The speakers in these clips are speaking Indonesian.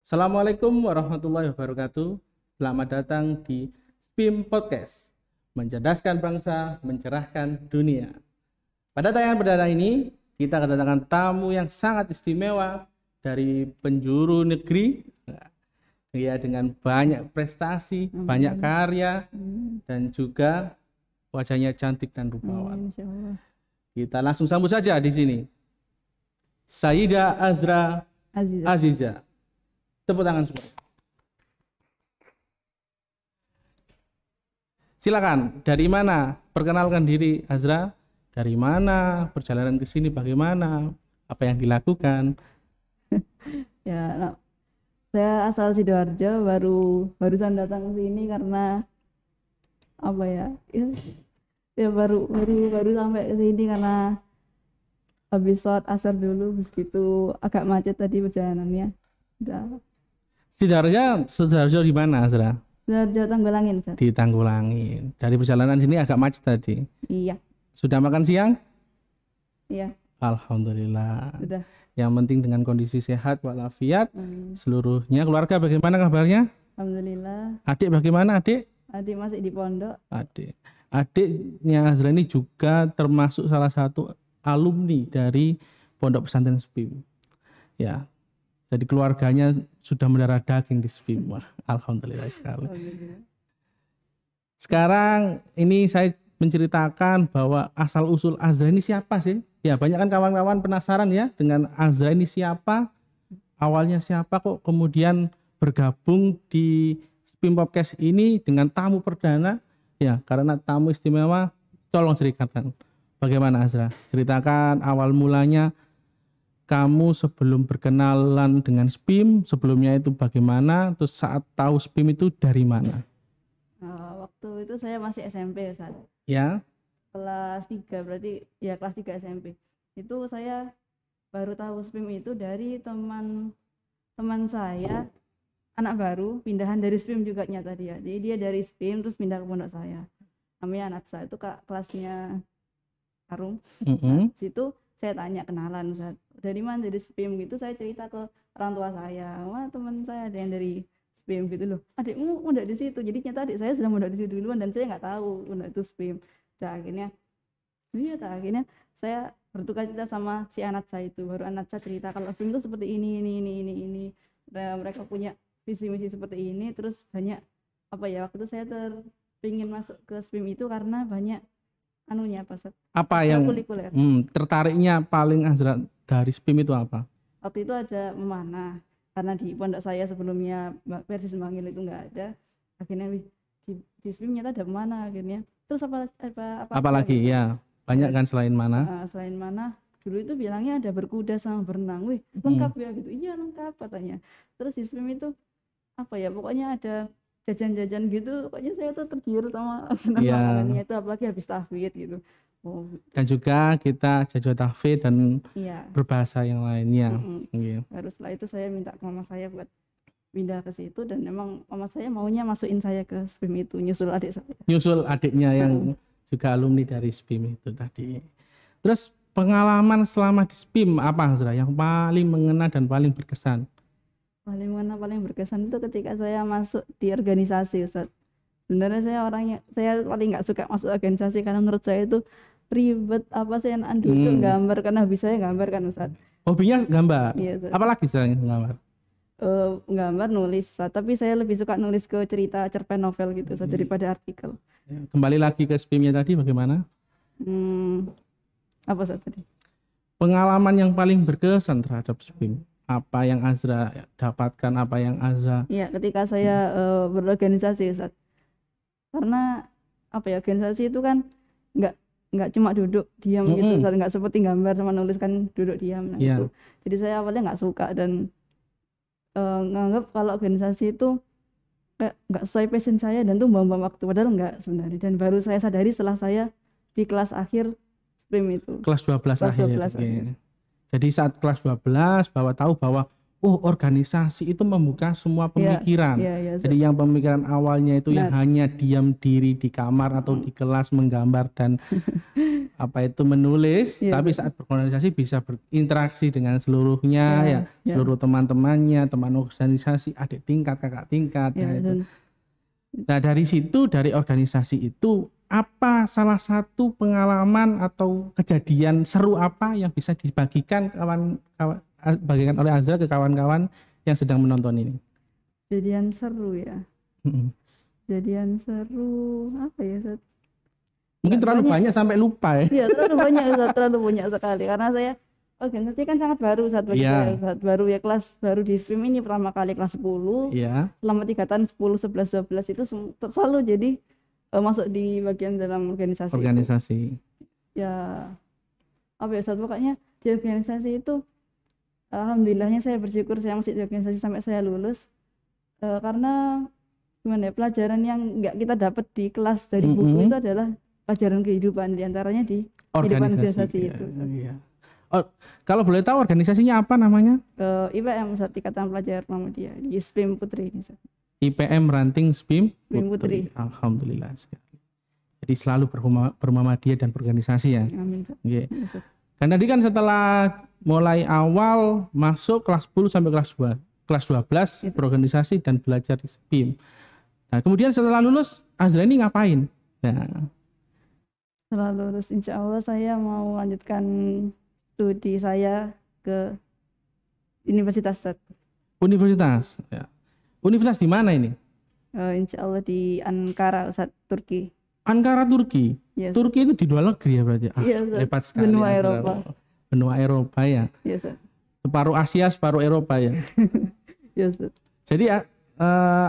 Assalamualaikum warahmatullahi wabarakatuh. Selamat datang di SPIM Podcast, mencerdaskan bangsa, mencerahkan dunia. Pada tayangan perdana ini, kita kedatangan tamu yang sangat istimewa dari penjuru negeri. Dia dengan banyak prestasi, banyak karya, dan juga wajahnya cantik dan rupawan. Kita langsung sambut saja di sini. Sayyidah Azra Aziza. Tepuk tangan semua. Silakan, dari mana? Perkenalkan diri Azra. Dari mana? Perjalanan ke sini bagaimana? Apa yang dilakukan? Ya, saya asal Sidoarjo, barusan datang ke sini karena apa ya? Ya baru sampai ke sini karena habis sholat asar dulu, begitu agak macet tadi perjalanannya. Udah. Sidoarjo di mana, Azra? Sidoarjo Tanggulangin, Ustaz. Di Tanggulangin. Dari perjalanan sini agak macet tadi. Iya. Sudah makan siang? Iya. Alhamdulillah. Sudah. Yang penting dengan kondisi sehat walafiat. Seluruhnya keluarga bagaimana kabarnya? Alhamdulillah. Adik bagaimana, adik? Adik masih di pondok. Adiknya Azra ini juga termasuk salah satu alumni dari Pondok Pesantren SPIM. Ya. Jadi keluarganya sudah mendarah daging di SPIM. Wah, alhamdulillah sekali. Sekarang ini saya menceritakan bahwa asal usul Azra ini siapa sih? Ya, banyak kan kawan-kawan penasaran ya dengan Azra ini siapa? Awalnya siapa kok kemudian bergabung di SPIM Podcast ini dengan tamu perdana? Ya, karena tamu istimewa. Tolong ceritakan bagaimana Azra? Ceritakan awal mulanya kamu sebelum berkenalan dengan SPIM, sebelumnya itu bagaimana? Terus saat tahu SPIM itu dari mana? Waktu itu saya masih SMP, Ustaz. Ya. Kelas 3 berarti ya kelas 3 SMP. Itu saya baru tahu SPIM itu dari teman saya, anak baru, pindahan dari SPIM juga nyata dia. Jadi dia dari SPIM terus pindah ke pondok saya. Namanya Anatsa, itu kelasnya Arum. Nah, situ saya tanya kenalan, Ustaz. Dari mana dari SPIM gitu, saya cerita ke orang tua saya. Wah, teman saya ada yang dari SPIM gitu loh. Adikmu mondok di situ. Jadi nyata adik saya sudah mondok di situ duluan dan saya nggak tahu mondok itu SPIM. Dan akhirnya saya bertukar cerita sama si anak saya itu. Baru anak saya cerita kalau SPIM itu seperti ini. Dan mereka punya visi misi seperti ini. Terus banyak apa ya, waktu itu saya terpingin masuk ke SPIM itu karena banyak anunya apa yang tertariknya paling Azra dari SPIM itu apa? Waktu itu ada memanah, karena di pondok saya sebelumnya versi Semangil itu nggak ada. Akhirnya di SPIM nyata ada memanah akhirnya. Terus apa lagi gitu? Ya banyak kan selain mana? Selain mana dulu itu bilangnya ada berkuda sama berenang. Wih, lengkap ya gitu. Iya lengkap katanya. Terus di SPIM itu apa ya, pokoknya ada jajan-jajan gitu. Pokoknya saya tuh tergiur sama makanannya itu, apalagi habis tahfidz gitu. Dan juga kita jajan tahfidz dan berbahasa yang lainnya. Baru setelah itu saya minta ke mama saya buat pindah ke situ, dan memang mama saya maunya masukin saya ke SPIM itu, nyusul adik saya. Nyusul adiknya yang juga alumni dari SPIM itu tadi. Terus pengalaman selama di SPIM apa, Azra, yang paling mengena dan paling berkesan? Paling berkesan itu ketika saya masuk di organisasi, Ustaz. Sebenarnya saya paling nggak suka masuk organisasi karena menurut saya itu ribet, apa sih anak duduk gambar, karena hobi saya gambar kan, Ustaz. Hobinya gambar? Iya, Ustaz. Apalagi selain gambar? Gambar, nulis, Ustaz. Tapi saya lebih suka nulis ke cerita, cerpen, novel gitu, Ustaz, daripada artikel. Kembali lagi ke SPIM-nya tadi bagaimana? Apa, Ustaz, tadi? Pengalaman yang paling berkesan terhadap SPIM, apa yang Azra dapatkan, apa yang Azra? Iya, ketika saya berorganisasi, Ustaz. Karena apa ya, organisasi itu kan nggak cuma duduk diam gitu, Ustaz. Nggak seperti gambar sama nulis kan duduk diam. Nah, gitu. Jadi saya awalnya nggak suka dan nganggap kalau organisasi itu kayak nggak sesuai passion saya dan tuh buang-buang waktu, padahal nggak sebenarnya. Dan baru saya sadari setelah saya di kelas akhir SPIM itu. Kelas 12 akhir. Jadi saat kelas 12 tahu bahwa oh organisasi itu membuka semua pemikiran. Iya, Jadi yang pemikiran awalnya itu yang Benar. hanya diam diri di kamar atau di kelas menggambar dan apa itu menulis, Iya, tapi betul. saat berorganisasi bisa berinteraksi dengan seluruhnya Ya, ya, ya. seluruh teman-temannya, teman organisasi, adik tingkat, kakak tingkat Ya, ya itu. dan Nah, dari situ, dari organisasi itu, apa salah satu pengalaman atau kejadian seru apa yang bisa dibagikan bagikan oleh Azra ke kawan-kawan yang sedang menonton ini? kejadian seru ya. Mm-mm. Kejadian seru apa ya, Ustaz? Mungkin Nggak terlalu banyak. banyak sampai lupa ya. Iya, terlalu banyak, Ustaz, terlalu banyak sekali. Karena saya organisasi kan sangat baru saat bagi Iya. saya, Ustaz. Baru ya kelas baru di SPIM ini pertama kali kelas 10. Iya. Selama 3 tahun 10, 11, 12 itu selalu jadi masuk di bagian dalam organisasi itu. Organisasi. Ya, apa ya, Ustaz, pokoknya di organisasi itu alhamdulillahnya saya bersyukur saya masih di organisasi sampai saya lulus. Karena gimana ya, pelajaran yang nggak kita dapat di kelas dari buku itu adalah pelajaran kehidupan, diantaranya di kehidupan organisasi Iya, itu. iya. Oh, kalau boleh tahu organisasinya apa namanya? IPM, Ustaz, Ikatan Pelajar Muhammadiyah di SPIM Putri ini, Ustaz. IPM Ranting SPIM SPIM Putri. Alhamdulillah sekali. Jadi selalu bermuhammadiyah dan berorganisasi ya. Amin, Ustaz. Oke. Ya, Ustaz. Kan tadi kan setelah mulai awal masuk kelas 10 sampai kelas 12 berorganisasi dan belajar di SPIM. Nah, kemudian setelah lulus Azra ini ngapain? Nah, Setelah lulus insya Allah saya mau lanjutkan studi saya ke universitas, Ustaz. universitas. Ya. Universitas di mana ini? Insya Allah di Ankara, Ustaz, Turki. Ankara, Turki. Yes. Turki itu di luar negeri ya berarti. Iya, Ustaz. Hebat sekali. Benua Azra. Eropa. Benua Eropa ya. Iya, Ustaz. Separuh Asia, separuh Eropa ya. Iya, Ustaz. Jadi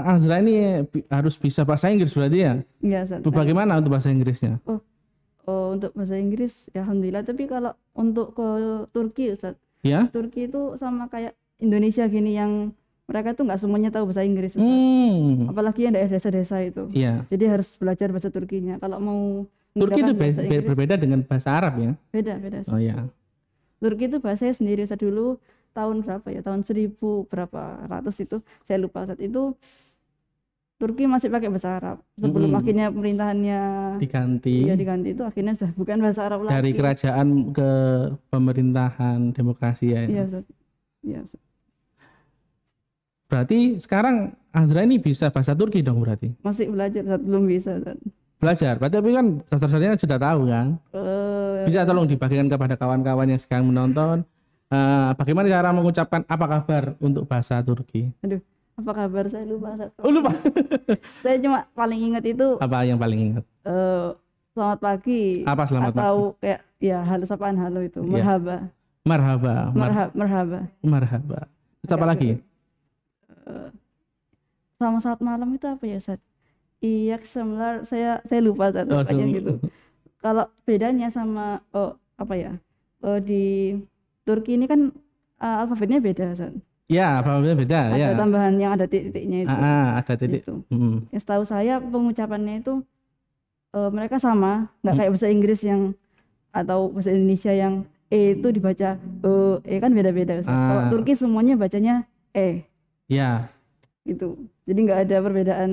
Azra ini harus bisa bahasa Inggris berarti ya. Iya, Ustaz. Bagaimana untuk bahasa Inggrisnya? Untuk bahasa Inggris ya alhamdulillah, tapi kalau untuk ke Turki, Ustaz, Ya. Turki itu sama kayak Indonesia gini, yang mereka tuh nggak semuanya tahu bahasa Inggris, Ustaz. Apalagi yang daerah desa-desa itu. Iya. Jadi harus belajar bahasa Turkinya kalau mau Turki itu menggunakan bahasa Inggris. berbeda dengan bahasa Arab ya. Beda, Ustaz. Oh ya. Turki itu bahasanya sendiri, Ustaz. Dulu tahun berapa ya? Tahun 1000 berapa ratus itu saya lupa, Ustaz. Itu Turki masih pakai bahasa Arab. Sebelum akhirnya pemerintahannya diganti. ya diganti, itu akhirnya sudah bukan bahasa Arab lagi. Dari kerajaan ke pemerintahan demokrasi ya. Iya, Ustaz. Iya, Ustaz. Berarti sekarang Azra ini bisa bahasa Turki dong berarti. Masih belajar, Ustaz. Belum bisa, Ustaz. Belajar. Berarti tapi kan dasar-dasarnya sudah tahu kan. Bisa tolong dibagikan kepada kawan-kawan yang sekarang menonton. Bagaimana cara mengucapkan apa kabar untuk bahasa Turki? Aduh, apa kabar, saya lupa, Ustaz. Oh lupa. Saya cuma paling ingat itu Apa yang paling ingat? selamat pagi. Apa selamat atau kayak ya halo, sapaan halo itu. Iya. Merhaba. Marhaba. Merhaba. Marhaba. Terus apa lagi? Sama saat malam itu apa ya, Ustaz? Iya, semilar, saya lupa, Ustaz, pokoknya gitu. Kalau bedanya sama apa ya? Di Turki ini kan alfabetnya beda, Ustaz. Ya, alfabetnya beda Ada ya. tambahan yang ada titik-titiknya itu. Ada titik. Gitu. Yang setahu saya pengucapannya itu mereka sama, nggak kayak bahasa Inggris yang atau bahasa Indonesia yang itu dibaca kan beda-beda, Ustaz. Kalau Turki semuanya bacanya Ya. gitu. Jadi nggak ada perbedaan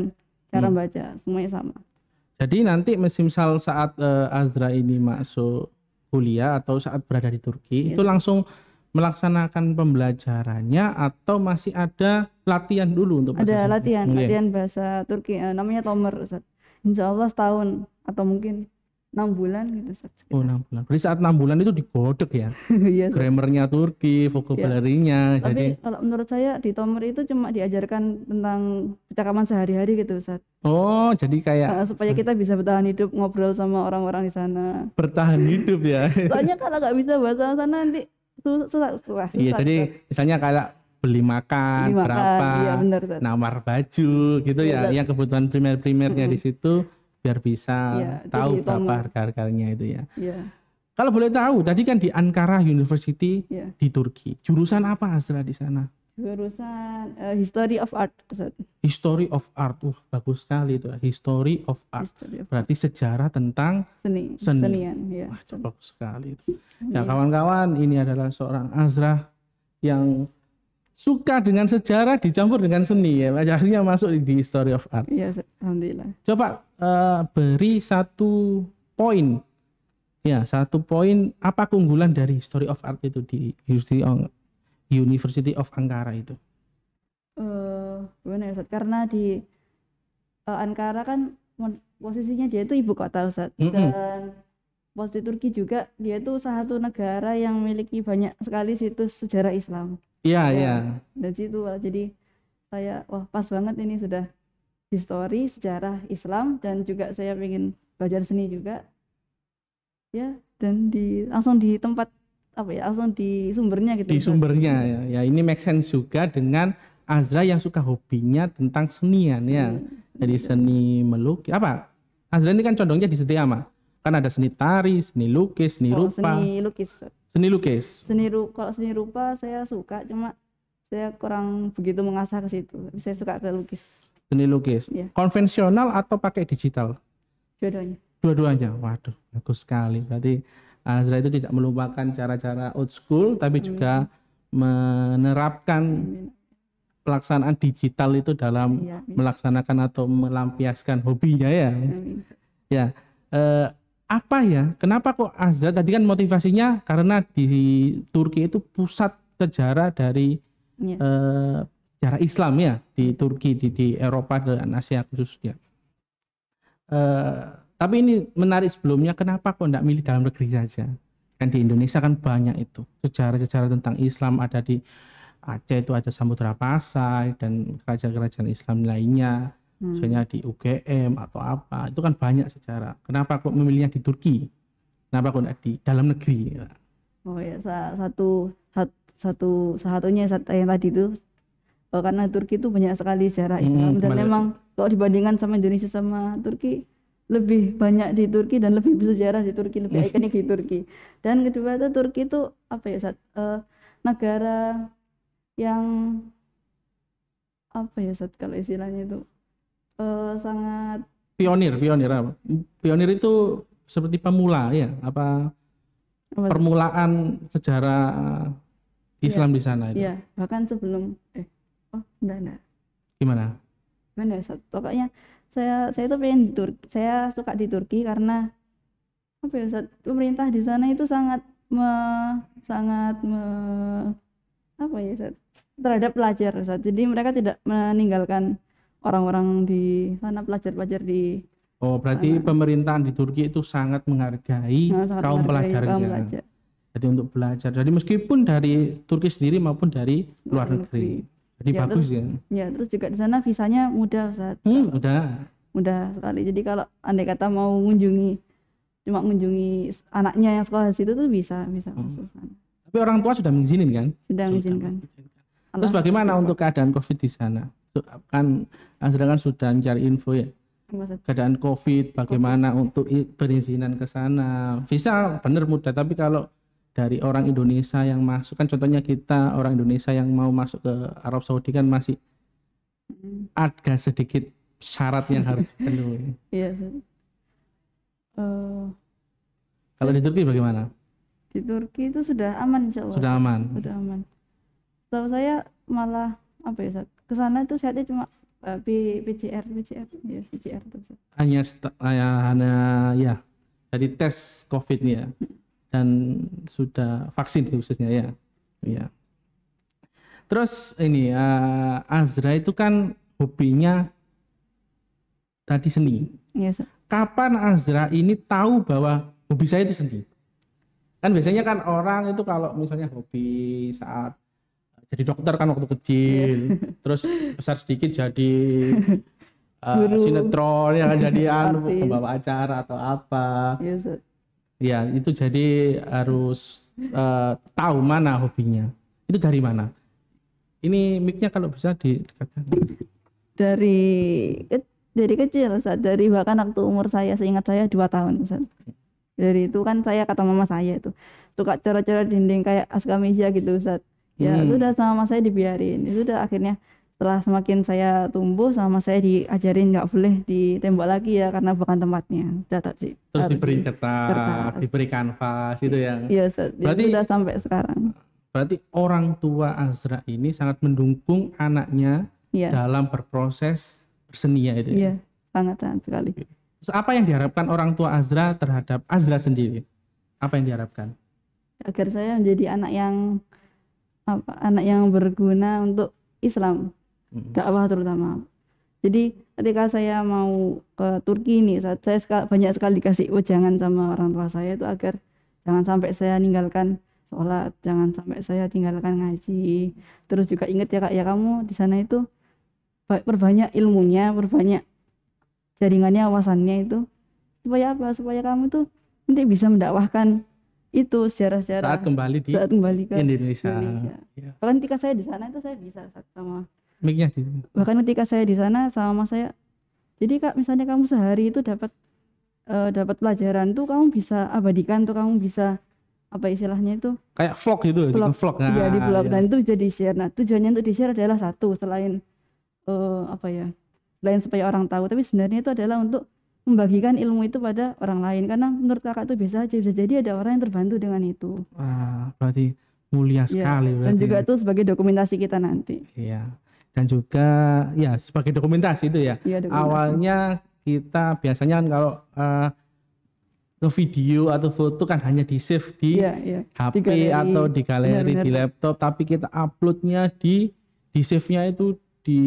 cara baca, semuanya sama. Jadi nanti misal saat Azra ini masuk kuliah atau saat berada di Turki, itu langsung melaksanakan pembelajarannya atau masih ada latihan dulu untuk bahasa Ada Turki? latihan bahasa Turki, namanya Tomer, Ustaz. Insya Allah setahun atau mungkin 6 bulan gitu, Ustaz. Oh, 6 bulan. Berarti saat 6 bulan itu digodok ya. Iya, Ustaz. Grammarnya Turki, vocabulary-nya. Tapi Jadi kalau menurut saya di Tomer itu cuma diajarkan tentang percakapan sehari-hari gitu, Ustaz. oh, jadi kayak Supaya kita bisa bertahan hidup ngobrol sama orang-orang di sana. bertahan hidup ya. Soalnya kalau nggak bisa bahasa sana nanti susah. Iya, jadi misalnya kayak beli makan berapa, iya benar, Ustaz. nawar baju gitu Iya, ya, yang kebutuhan primernya di situ biar bisa Iya, itu tahu di berapa Tomer. harga-harganya itu ya. Iya, Kalau boleh tahu, tadi kan di Ankara University iya. di Turki. Jurusan apa Azra di sana? Jurusan History of Art, Ustaz. History of Art. Bagus sekali itu. History of Art. History of Berarti sejarah tentang seni. Seni. Senian, ya. wah, bagus sekali itu. Ya Iya. kawan-kawan, ini adalah seorang Azra yang suka dengan sejarah dicampur dengan seni ya, akhirnya masuk di History of Art. Iya, alhamdulillah. Coba beri satu poin, ya satu poin apa keunggulan dari History of Art itu di University of Ankara itu? Gimana ya Ustaz? Karena di Ankara kan posisinya dia itu ibu kota Ustaz. Dan posisi Turki juga dia itu salah satu negara yang memiliki banyak sekali situs sejarah Islam. Iya, Ya, iya. dari situ jadi saya wah pas banget ini sudah histori sejarah Islam dan juga saya ingin belajar seni juga ya, dan langsung di tempat apa ya, langsung di sumbernya gitu Di Ustaz. sumbernya ya. Ya, ini make sense juga dengan Azra yang suka hobinya tentang senian ya. Jadi seni melukis apa? Azra ini kan condongnya di seni apa? Kan ada seni tari, seni lukis, seni Oh, rupa. seni lukis Ustaz. Seni lukis. Kalau seni rupa saya suka, cuma saya kurang begitu mengasah ke situ. Tapi saya suka ke lukis Seni lukis. Iya. Konvensional atau pakai digital? dua-duanya. Dua-duanya. Waduh, bagus sekali. Berarti Azra itu tidak melupakan cara-cara old school, tapi juga menerapkan Amin. pelaksanaan digital itu dalam Iya, amin. melaksanakan atau melampiaskan hobinya ya. Amin. Ya, apa ya? Kenapa kok Azra tadi kan motivasinya karena di Turki itu pusat sejarah dari Iya. sejarah Islam ya di Turki, di Eropa dan Asia khususnya. Tapi ini menarik sebelumnya, kenapa kok enggak milih dalam negeri saja? Kan di Indonesia kan banyak itu sejarah-sejarah tentang Islam, ada di Aceh itu ada Samudra Pasai dan kerajaan-kerajaan Islam lainnya, misalnya di UGM atau apa, itu kan banyak sejarah. Kenapa kok memilihnya di Turki? Kenapa kok enggak di dalam negeri? Oh ya, satunya yang tadi itu karena Turki itu banyak sekali sejarah Islam dan kembali. memang kalau dibandingkan sama Indonesia sama Turki lebih banyak di Turki dan lebih bersejarah di Turki, lebih ikonik di Turki. Dan kedua itu Turki itu apa ya negara yang apa ya kalau istilahnya itu sangat Pionir apa? Pionir itu seperti pemula ya, apa permulaan sejarah Islam di sana itu. Iya, bahkan sebelum enggak. Gimana? Mana ya, pokoknya saya tuh pengen di Turki. Saya suka di Turki karena apa ya, pemerintah di sana itu sangat apa ya, terhadap pelajar, jadi mereka tidak meninggalkan orang-orang di sana, pelajar-pelajar di Oh, berarti pemerintahan di Turki itu sangat menghargai sangat kaum menghargai pelajarnya. kaum pelajar. Jadi untuk belajar. Jadi meskipun dari Turki sendiri maupun dari luar negeri. Jadi Ya, bagus ya. Ya, terus juga di sana visanya mudah, Ustaz. Mudah sekali. Jadi kalau andai kata mau cuma mengunjungi anaknya yang sekolah di situ tuh bisa masuk sana. Tapi orang tua sudah mengizinin kan? Sudah mengizinkan. Terus bagaimana untuk keadaan COVID di sana? Kan Azra kan sudah mencari info ya. Keadaan COVID bagaimana untuk perizinan ke sana? Visa benar mudah, tapi kalau dari orang Indonesia yang masuk kan, contohnya kita orang Indonesia yang mau masuk ke Arab Saudi kan masih ada sedikit syarat yang harus dipenuhi. Iya. Kalau di Turki bagaimana? Di Turki itu sudah aman, insya Allah. Sudah aman. Sudah aman. Tahu saya malah apa ya, ke sana itu syaratnya cuma PCR ya, PCR terus. Hanya ya dari tes COVID ya, dan sudah vaksin khususnya ya. Iya. Terus ini Azra itu kan hobinya tadi seni. Iya, Kapan Azra ini tahu bahwa hobi saya itu seni? Kan biasanya kan orang itu kalau misalnya hobi saat jadi dokter kan waktu kecil, terus besar sedikit jadi sinetron yang jadi pembawa acara atau apa. Iya, ya itu jadi harus tahu mana hobinya. Itu dari mana? Ini mic-nya kalau bisa didekatkan. Dari kecil, Ustaz. Dari bahkan waktu umur saya, seingat saya 2 tahun, Ustaz. Dari itu kan saya kata mama saya itu suka coret-coret dinding kayak askameja gitu, Ustaz. Ya itu udah sama mama saya dibiarin. Itu udah akhirnya setelah semakin saya tumbuh sama saya diajarin nggak boleh ditembak lagi ya karena bukan tempatnya. Terus diberi kertas, diberi kanvas itu ya. Iya, Ustaz. Berarti udah sampai sekarang. Berarti orang tua Azra ini sangat mendukung anaknya Iya, dalam berproses bersenia itu ya. iya, sangat-sangat sekali. Terus apa yang diharapkan orang tua Azra terhadap Azra sendiri? Apa yang diharapkan? Agar saya menjadi anak yang berguna untuk Islam, dakwah terutama. Jadi ketika saya mau ke Turki ini, saya banyak sekali dikasih wejangan sama orang tua saya itu agar jangan sampai saya ninggalkan sholat, jangan sampai saya tinggalkan ngaji. Terus juga ingat ya Kak, ya kamu di sana itu perbanyak ilmunya, perbanyak jaringannya, wawasannya itu. Supaya apa? Supaya kamu tuh nanti bisa mendakwahkan itu sejarah-sejarah Saat kembali di saat kembali ke Indonesia. Indonesia. Ya. Bahkan ketika saya di sana itu saya bisa sama Mic-nya di bahkan ketika saya di sana sama saya, jadi Kak misalnya kamu sehari itu dapat pelajaran tuh kamu bisa abadikan tuh, kamu bisa apa istilahnya itu kayak vlog gitu, vlog, vlog. iya di vlog, Iya. dan itu bisa di share. Nah tujuannya untuk di share adalah satu, selain selain supaya orang tahu, tapi sebenarnya itu adalah untuk membagikan ilmu itu pada orang lain, karena menurut Kakak itu biasa aja, bisa jadi ada orang yang terbantu dengan itu. Berarti mulia Iya, sekali dan berarti. juga itu sebagai dokumentasi kita nanti. Iya. Dan juga ya sebagai dokumentasi itu ya. Iya, dokumentasi. Awalnya kita biasanya kan kalau ke video atau foto kan hanya di save di Iya, iya. HP Di galeri. atau di galeri Benar-benar. di laptop, tapi kita uploadnya di save-nya itu di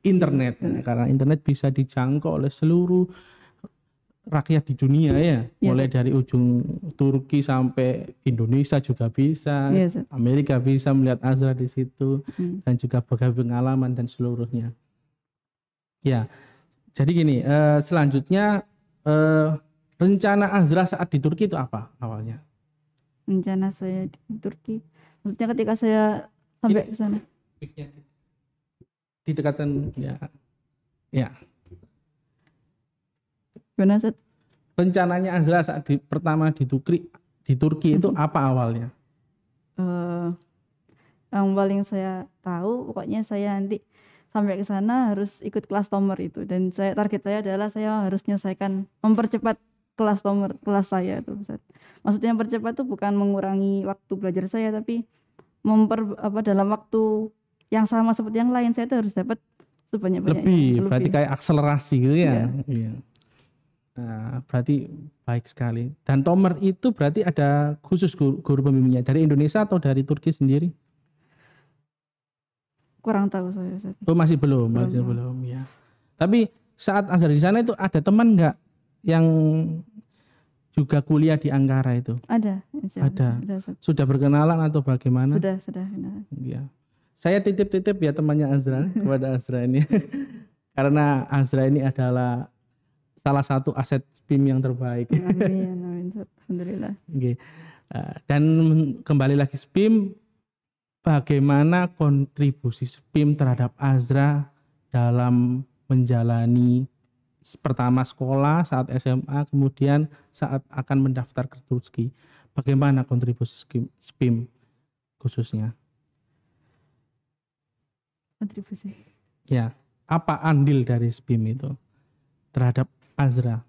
internet. Nah, karena internet bisa dijangkau oleh seluruh rakyat di dunia ya, Iya, mulai dari ujung Turki sampai Indonesia juga bisa, Iya, Zat. Amerika bisa melihat Azra di situ, Hmm. dan juga berbagai pengalaman dan seluruhnya. Ya, jadi gini, selanjutnya rencana Azra saat di Turki itu apa awalnya? Rencana saya di Turki, maksudnya ketika saya sampai ke sana. Didekatkan ya, ya. Gimana, Zat? Rencananya Azra saat pertama di Turki itu apa awalnya? Yang paling saya tahu pokoknya saya nanti sampai ke sana harus ikut kelas tomer itu, dan target saya adalah saya harus mempercepat kelas saya itu, Zat. Maksudnya mempercepat itu bukan mengurangi waktu belajar saya, tapi dalam waktu yang sama seperti yang lain saya itu harus dapat sebanyak-banyaknya. Berarti kayak akselerasi gitu ya. Iya. Iya. Nah, berarti baik sekali. Dan Tomer itu berarti ada khusus guru pembimbingnya dari Indonesia atau dari Turki sendiri? Kurang tahu saya, Zat. Oh, masih belum ya. Tapi saat Azra di sana itu ada teman nggak yang juga kuliah di Ankara itu? Ada. Zat. Sudah berkenalan atau bagaimana? Sudah. Ya. Saya titip ya temannya Azra kepada Azra ini. Karena Azra ini adalah salah satu aset SPIM yang terbaik. Amin, Zat. Alhamdulillah. Okay. Dan kembali lagi SPIM, bagaimana kontribusi SPIM terhadap Azra dalam menjalani pertama sekolah, saat SMA, kemudian saat akan mendaftar ke Turki? Bagaimana kontribusi SPIM khususnya? Kontribusi. Ya, apa andil dari SPIM itu terhadap Azra?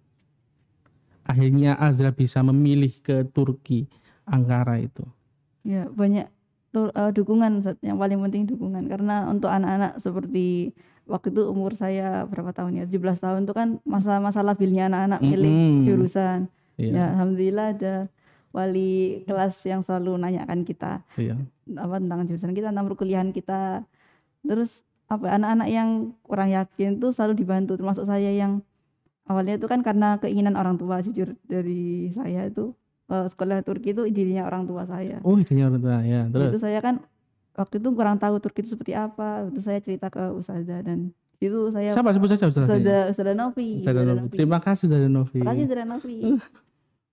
Akhirnya Azra bisa memilih ke Turki, Ankara itu. Ya, banyak dukungan, Zat. Yang paling penting dukungan, karena untuk anak-anak seperti waktu itu umur saya berapa tahun ya, 17 tahun itu kan masa-masa labilnya anak-anak milih jurusan. Ya, alhamdulillah ada wali kelas yang selalu nanyakan kita tentang jurusan kita, tentang perkuliahan kita. Terus anak-anak yang kurang yakin tuh selalu dibantu, termasuk saya yang awalnya itu kan karena keinginan orang tua, jujur dari saya itu sekolah Turki itu idenya orang tua saya. Oh, idenya orang tua ya. Terus itu saya kan waktu itu kurang tahu Turki itu seperti apa. Itu saya cerita ke Ustazah, dan itu saya siapa sebut saja Ustazah Novi. Terima kasih Ustazah Novi. Terima kasih Ustazah Novi.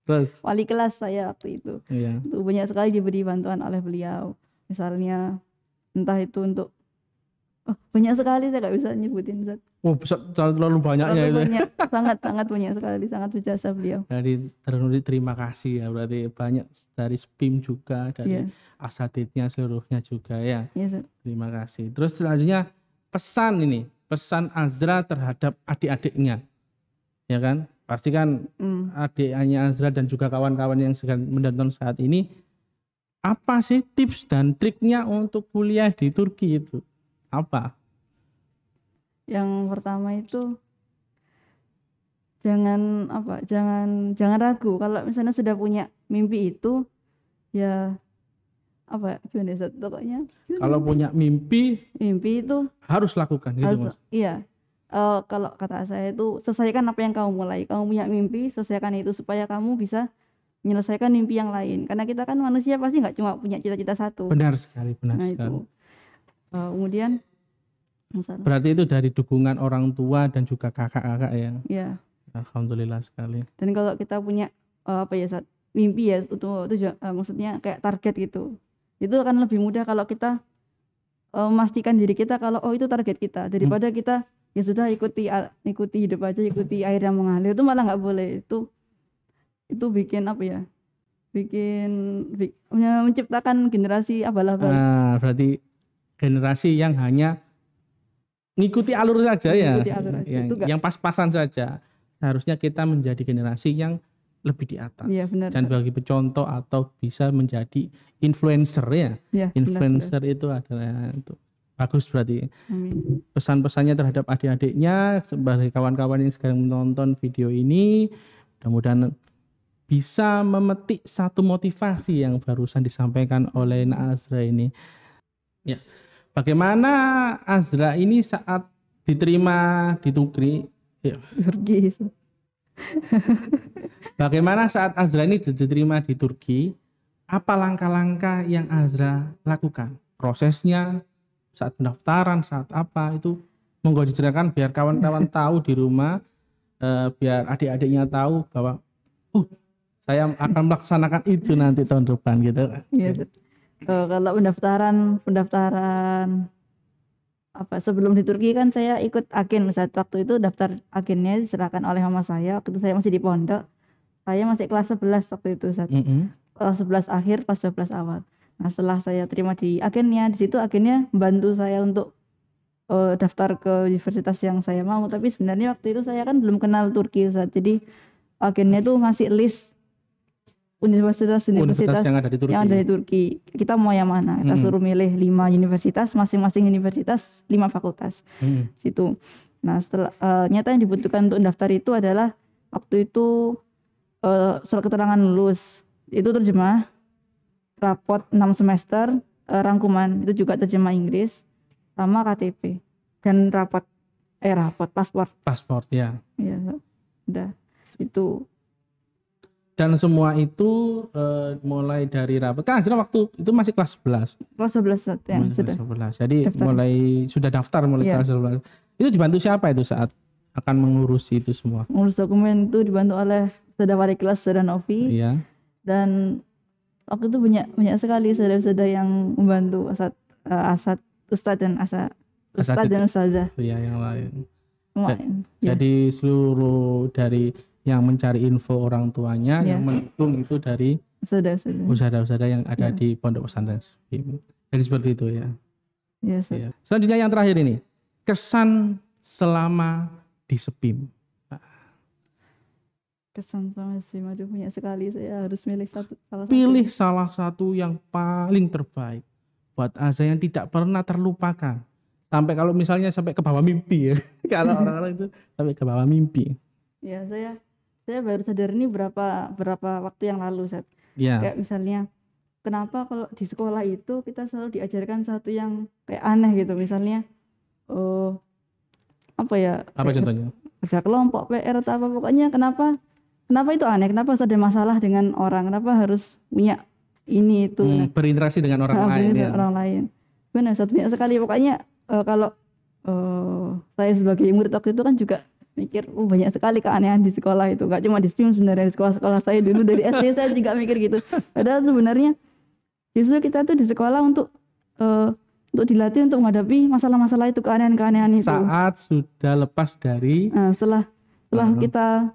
Terus wali kelas saya waktu itu. Iya. Itu banyak sekali diberi bantuan oleh beliau. Misalnya entah itu untuk banyak sekali, saya nggak bisa nyebutin, Zat. Oh, terlalu banyaknya itu. Banyak, sangat banyak sekali, sangat berjasa beliau. Dari terima kasih ya, berarti banyak dari SPIM juga, dari asatidnya seluruhnya juga ya. Zat. Terima kasih. Terus selanjutnya pesan Azra terhadap adik-adiknya, ya kan? Pasti kan adiknya Azra dan juga kawan-kawan yang sedang menonton saat ini apa sih tips dan triknya untuk kuliah di Turki itu? Apa? Yang pertama itu jangan ragu kalau misalnya sudah punya mimpi itu, ya gimana ya, pokoknya Kalau punya mimpi mimpi itu harus lakukan gitu, harus, Mas. iya. Kalau kata saya itu, selesaikan apa yang kamu mulai. Kamu punya mimpi, selesaikan itu supaya kamu bisa menyelesaikan mimpi yang lain. Karena kita kan manusia pasti nggak cuma punya cita-cita satu. Benar sekali, benar Nah sekali. itu. Kemudian misalnya, Berarti itu dari dukungan orang tua dan juga kakak-kakak ya. ya. Alhamdulillah sekali. Dan kalau kita punya mimpi ya, maksudnya kayak target gitu, itu akan lebih mudah kalau kita memastikan diri kita kalau itu target kita, daripada kita ya sudah ikuti hidup aja, ikuti air yang mengalir. Itu malah nggak boleh. Itu bikin menciptakan generasi abal-abal. Berarti generasi yang hanya ngikuti alur saja ya. Mengikuti alur aja. Itu Yang pas-pasan saja. Seharusnya kita menjadi generasi yang lebih di atas. Iya, benar. Dan bagi contoh atau bisa menjadi influencer ya. Ya, Influencer itu adalah itu. Bagus berarti. Amin. Pesan-pesannya terhadap adik-adiknya sebagai kawan-kawan yang sedang menonton video ini, mudah-mudahan bisa memetik satu motivasi yang barusan disampaikan oleh Nak Azra ini. Ya, bagaimana Azra ini saat diterima di Turki? Ya. Turki. Bagaimana saat Azra ini diterima di Turki? Apa langkah-langkah yang Azra lakukan? Prosesnya saat pendaftaran, saat apa itu? Monggo diceritakan biar kawan-kawan tahu di rumah, biar adik-adiknya tahu bahwa saya akan melaksanakan itu nanti tahun depan gitu. Iya. Kalau pendaftaran sebelum di Turki kan saya ikut agen. Saat waktu itu daftar agennya diserahkan oleh mama saya. Waktu itu saya masih di pondok. Saya masih kelas 11 waktu itu, kelas 11 akhir, kelas 12 awal. Nah, setelah saya terima di agennya, di situ agennya membantu saya untuk daftar ke universitas yang saya mau. Tapi sebenarnya waktu itu saya kan belum kenal Turki, Ustaz. Jadi agennya tuh ngasih list universitas yang ada di Turki. Kita mau yang mana? Kita suruh milih 5 universitas, masing-masing universitas 5 fakultas. Situ. Nah, setelah nyata yang dibutuhkan untuk daftar itu adalah waktu itu surat keterangan lulus. Itu terjemah, rapot 6 semester, rangkuman itu juga terjemah Inggris, sama KTP dan paspor ya. Iya, udah itu. Dan semua itu mulai dari rapot. Kan Azra waktu itu masih kelas 11. Kelas 11 ya, sudah. 11. Jadi daftar. Sudah daftar kelas 11. Itu dibantu siapa itu saat akan mengurusi itu semua? Ngurus dokumen itu dibantu oleh saudara wali kelas, saudara Novi. Iya. Dan waktu itu banyak sekali saudara-saudara yang membantu, Ustadz dan Ustadzah. Iya, yang lain. Jadi seluruh dari yang mencari info orang tuanya, yang mendukung itu dari saudara-saudara yang ada di pondok pesantren. Jadi seperti itu ya. Iya. Selanjutnya yang terakhir ini, kesan selama di SPIM. Kesan sama SPIM, aduh banyak sekali. Saya harus pilih salah satu yang paling terbaik buat Azra yang tidak pernah terlupakan. Sampai kalau misalnya sampai ke bawah mimpi ya. Kalau orang-orang itu sampai ke bawah mimpi. Ya, saya baru sadar ini berapa waktu yang lalu, Seth. Ya. Kayak misalnya, kenapa kalau di sekolah itu kita selalu diajarkan satu yang kayak aneh gitu. Misalnya apa contohnya? Kerja kelompok, PR atau apa, pokoknya kenapa itu aneh, kenapa harus ada masalah dengan orang, kenapa harus punya ini itu berinteraksi dengan orang lain ya. Orang lain. Benar, banyak sekali pokoknya. Kalau saya sebagai murid waktu itu kan juga mikir banyak sekali keanehan di sekolah itu, gak cuma di SPIM sebenarnya, di sekolah saya dulu dari SD saya juga mikir gitu. Padahal sebenarnya justru kita tuh di sekolah untuk dilatih untuk menghadapi masalah-masalah itu, keanehan-keanehan itu. Saat sudah lepas dari setelah kita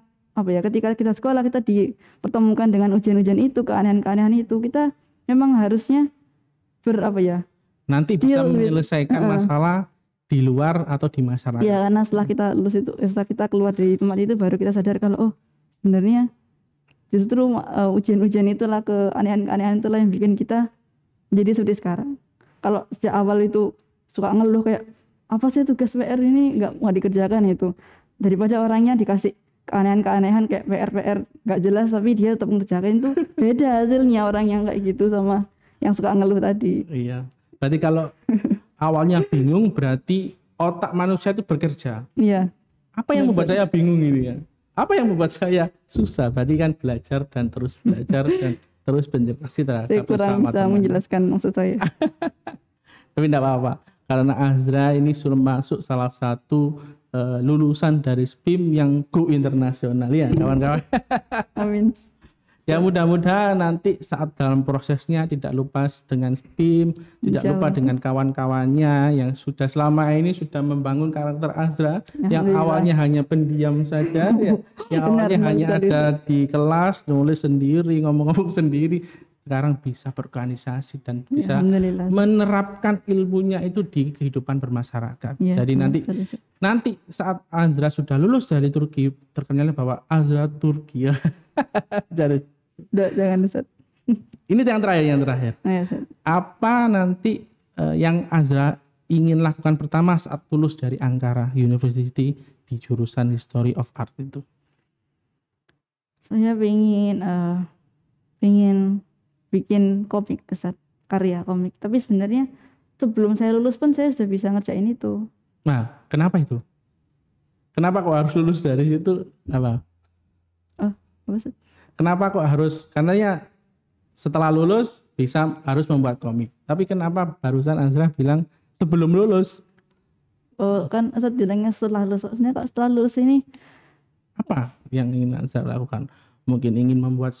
ketika kita sekolah, kita dipertemukan dengan ujian-ujian itu, keanehan-keanehan itu, kita memang harusnya nanti bisa menyelesaikan masalah di luar atau di masyarakat. Ya, karena setelah kita lulus itu, setelah kita keluar dari tempat itu, baru kita sadar kalau sebenarnya justru ujian-ujian itulah, keanehan-keanehan itulah yang bikin kita jadi seperti sekarang. Kalau sejak awal itu suka ngeluh kayak apa sih tugas PR ini nggak dikerjakan itu, daripada orangnya dikasih keanehan-keanehan kayak PR nggak jelas tapi dia tetap mengerjakan, itu beda hasilnya orang yang kayak gitu sama yang suka ngeluh tadi. Iya. Berarti kalau awalnya bingung berarti otak manusia itu bekerja. Iya. Apa yang membuat saya bingung ini ya? Apa yang membuat saya susah? Berarti kan belajar dan terus belajar dan terus berinteraksi terhadap Saya kurang sesama bisa teman. menjelaskan maksud saya. Tapi tidak apa-apa. Karena Azra ini sudah masuk salah satu lulusan dari SPIM yang go internasional ya kawan-kawan. Amin. Ya mudah-mudahan nanti saat dalam prosesnya tidak lupa dengan SPIM, tidak Insya lupa Allah. dengan kawan-kawannya yang sudah selama ini sudah membangun karakter Azra yang Alhamdulillah. awalnya hanya pendiam saja ya, yang Benar, awalnya benar hanya sekali. ada di kelas nulis sendiri, ngomong-ngomong sendiri, sekarang bisa berorganisasi dan bisa Alhamdulillah. menerapkan ilmunya itu di kehidupan bermasyarakat. Iya, Jadi benar nanti sekali. nanti saat Azra sudah lulus dari Turki, terkenalnya bahwa Azra Turki ya. Jadi Jangan Ustaz. ini yang terakhir. Oh, ya, Ustaz. Apa nanti yang Azra ingin lakukan pertama saat lulus dari Ankara University di jurusan History of Art itu? Saya pengen bikin komik, Ustaz, karya komik. Tapi sebenarnya sebelum saya lulus pun saya sudah bisa ngerjain itu. Nah, kenapa itu? Kenapa kok harus lulus dari situ? Apa? Apa, Ustaz? Kenapa kok harus? Karena ya setelah lulus harus membuat komik. Tapi kenapa barusan Azra bilang sebelum lulus? Oh, kan Ustaz bilangnya setelah lulus. Sebenarnya kok setelah lulus ini Apa yang ingin Azra lakukan? Mungkin ingin membuat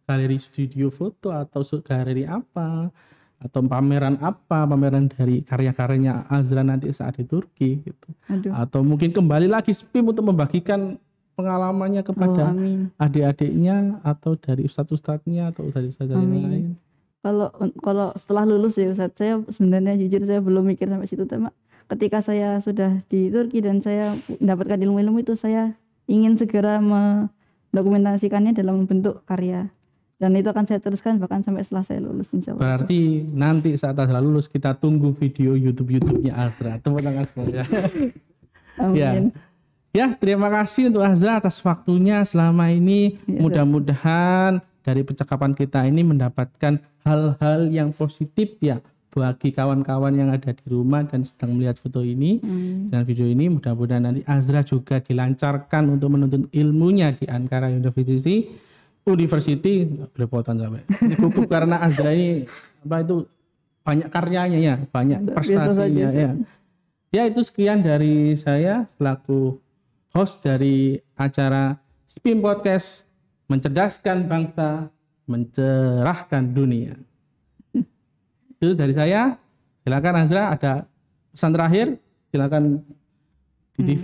galeri studio foto atau galeri apa? Atau pameran dari karya-karyanya Azra nanti saat di Turki gitu. aduh. Atau mungkin kembali lagi SPIM untuk membagikan pengalamannya Oh, kepada amin. adik-adiknya atau dari ustadz-ustadznya atau ustadz-ustadz yang Amin. lain. Kalau setelah lulus ya Ustaz, saya sebenarnya jujur saya belum mikir sampai situ, tapi ketika saya sudah di Turki dan saya mendapatkan ilmu-ilmu itu, saya ingin segera mendokumentasikannya dalam bentuk karya. Dan itu akan saya teruskan bahkan sampai setelah saya lulus, insya Allah. Berarti nanti saat Azra lulus kita tunggu video YouTube-nya Azra. Tepuk tangan semuanya. Amin. Ya, terima kasih untuk Azra atas waktunya selama ini. Ya, Mudah-mudahan dari percakapan kita ini mendapatkan hal-hal yang positif ya bagi kawan-kawan yang ada di rumah dan sedang melihat foto ini dan video ini. Mudah-mudahan nanti Azra juga dilancarkan untuk menuntut ilmunya di Ankara University. Belepotan sampai. Ini cukup karena Azra ini banyak karyanya ya, banyak Biasa prestasinya saja. ya. Ya, itu sekian dari saya selaku host dari acara SPIM Podcast, mencerdaskan bangsa, mencerahkan dunia. Itu dari saya. Silakan Azra, ada pesan terakhir? Silakan di TV.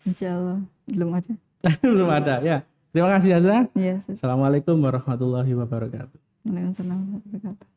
Insya Allah belum ada. Belum ada ya. Terima kasih Azra. Iya. Assalamualaikum warahmatullahi wabarakatuh. Waalaikumsalam warahmatullahi wabarakatuh.